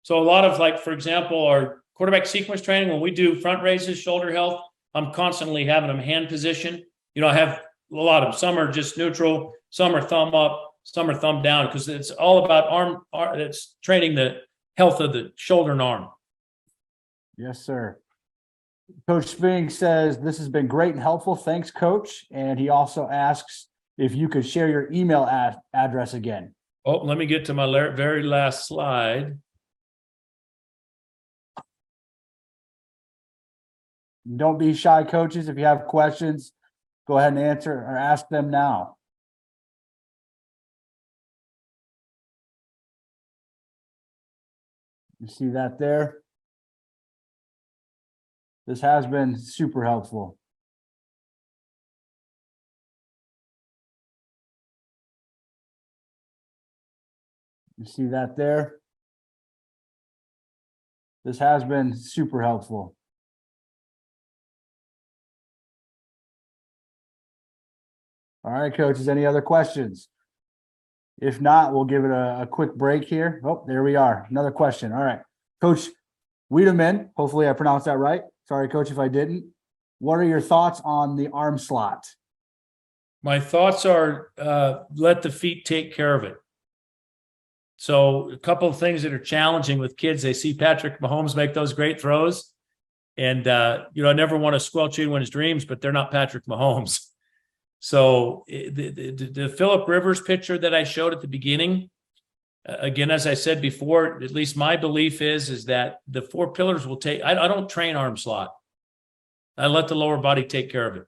So a lot of, like, for example, our quarterback sequence training, when we do front raises, shoulder health, I'm constantly having them hand position. You know, I have a lot of them. Some are just neutral, some are thumb up, some are thumb down, because it's all about arm. It's training the health of the shoulder and arm. Yes, sir. Coach Spink says, this has been great and helpful. Thanks, Coach. And he also asks if you could share your email address again. Oh, let me get to my very last slide. Don't be shy, coaches. If you have questions, go ahead and answer or ask them now. You see that there? This has been super helpful. You see that there? This has been super helpful. All right, coaches, any other questions? If not, we'll give it a quick break here. Oh, there we are. Another question. All right. Coach Wiedemann, hopefully I pronounced that right. Sorry, Coach, if I didn't. What are your thoughts on the arm slot? My thoughts are let the feet take care of it. So a couple of things that are challenging with kids, they see Patrick Mahomes make those great throws. And, you know, I never want to squelch anyone's dreams, but they're not Patrick Mahomes. So the Phillip Rivers picture that I showed at the beginning, again, as I said before, at least my belief is that the 4 pillars will take, I don't train arm slot. I let the lower body take care of it.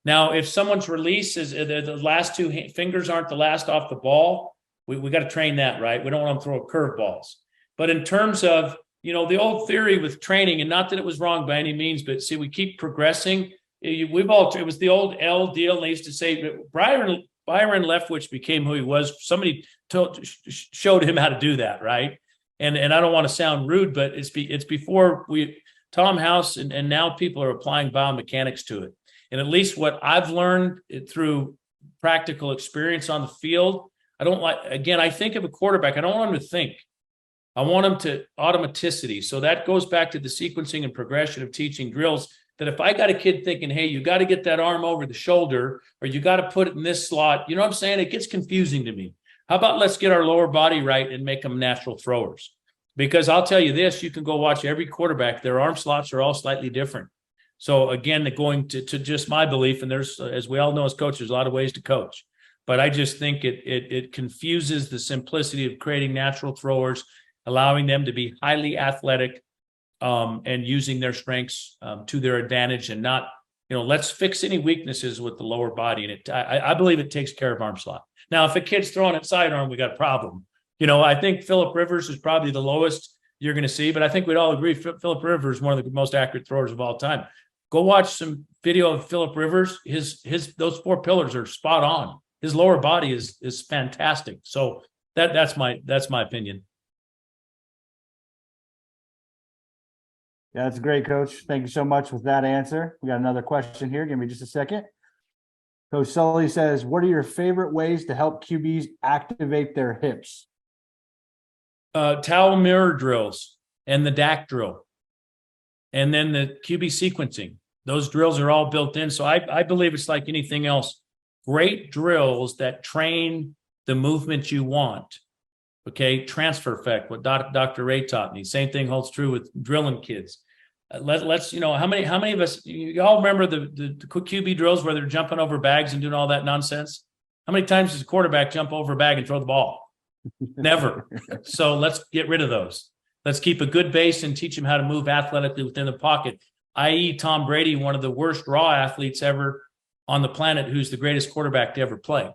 Now, if someone's release is the last 2 fingers aren't the last off the ball, we got to train that, right? We don't want them to throw curveballs. But in terms of, you know, the old theory with training, and not that it was wrong by any means, but see, we keep progressing. It was the old L deal. And they used to say Byron Leftwich became who he was. Somebody showed him how to do that, right? And I don't want to sound rude, but it's before Tom House and now people are applying biomechanics to it. And at least what I've learned through practical experience on the field. I don't like, again, I think of a quarterback, I don't want him to think. I want him to automaticity. So that goes back to the sequencing and progression of teaching drills, that if I got a kid thinking, hey, you got to get that arm over the shoulder, or you got to put it in this slot, you know what I'm saying? It gets confusing to me. How about let's get our lower body right and make them natural throwers? Because I'll tell you this, you can go watch every quarterback, their arm slots are all slightly different. So again, going to just my belief, and there's, as we all know as coaches, there's a lot of ways to coach, but I just think it confuses the simplicity of creating natural throwers, allowing them to be highly athletic, and using their strengths to their advantage, and not, let's fix any weaknesses with the lower body. And I believe it takes care of arm slot. Now, if a kid's throwing it sidearm, we got a problem. I think Phillip Rivers is probably the lowest you're going to see, but I think we'd all agree Phillip Rivers is one of the most accurate throwers of all time. Go watch some video of Phillip Rivers. Those 4 pillars are spot on. His lower body is fantastic. So that's my opinion. Yeah, that's great, Coach. Thank you so much with that answer. We got another question here. Give me just a second. Coach Sully says, what are your favorite ways to help QBs activate their hips? Towel mirror drills and the DAC drill, and then the QB sequencing. Those drills are all built in. So I believe it's like anything else. Great drills that train the movement you want. Okay, transfer effect, what Dr. Ray taught me. Same thing holds true with drilling kids. Let's how many of us, you all remember the QB drills where they're jumping over bags and doing all that nonsense? How many times does a quarterback jump over a bag and throw the ball? Never. So let's get rid of those. Let's keep a good base and teach them how to move athletically within the pocket, i.e. Tom Brady, one of the worst raw athletes ever on the planet, who's the greatest quarterback to ever play.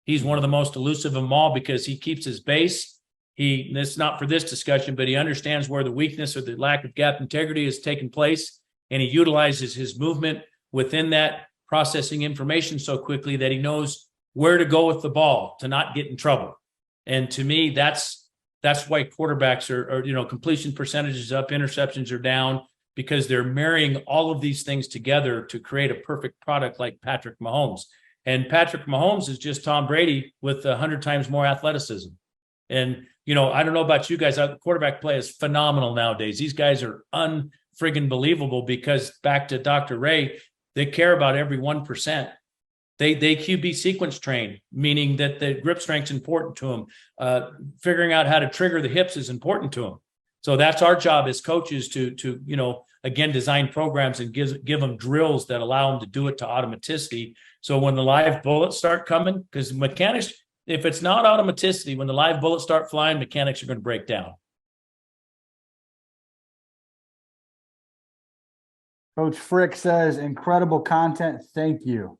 He's one of the most elusive of them all because he keeps his base. It's not for this discussion, but he understands where the weakness or the lack of gap integrity has taken place, and he utilizes his movement within that, processing information so quickly that he knows where to go with the ball to not get in trouble. And to me, that's why quarterbacks are completion percentages up, interceptions are down, because they're marrying all of these things together to create a perfect product like Patrick Mahomes. And Patrick Mahomes is just Tom Brady with 100 times more athleticism. And, I don't know about you guys, quarterback play is phenomenal nowadays. These guys are unfriggin' believable, because back to Dr. Ray, they care about every 1%. They QB sequence train, meaning that the grip strength is important to them. Figuring out how to trigger the hips is important to them. So that's our job as coaches to again, design programs and give them drills that allow them to do it to automaticity. So when the live bullets start coming, because mechanics, if it's not automaticity, when the live bullets start flying, mechanics are going to break down. Coach Frick says, incredible content. Thank you.